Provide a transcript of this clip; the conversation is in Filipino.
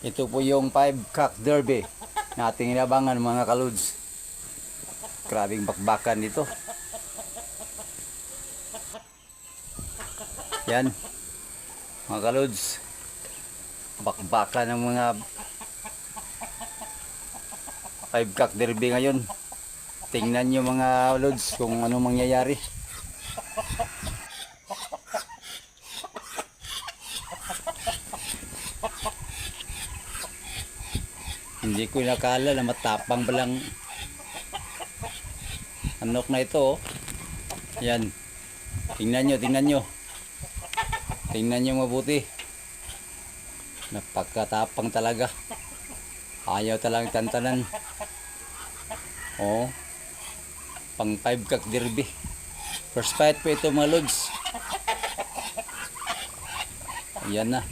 Ito po yung 5 cock derby na ating inabangan mga kaludes. Grabing bakbakan dito. Yan mga kaludes, bakbakan ng mga 5 cock derby ngayon. Tingnan nyo mga lods kung ano mangyayari. Hindi ko nakala na matapang palang anok na ito. Yan. Tingnan nyo, tingnan nyo. Tingnan nyo mabuti. Napagkatapang talaga. Ayaw talagang tantanan. Oh. Pang 5 cock derby. First fight po ito mga lods. Ayan na.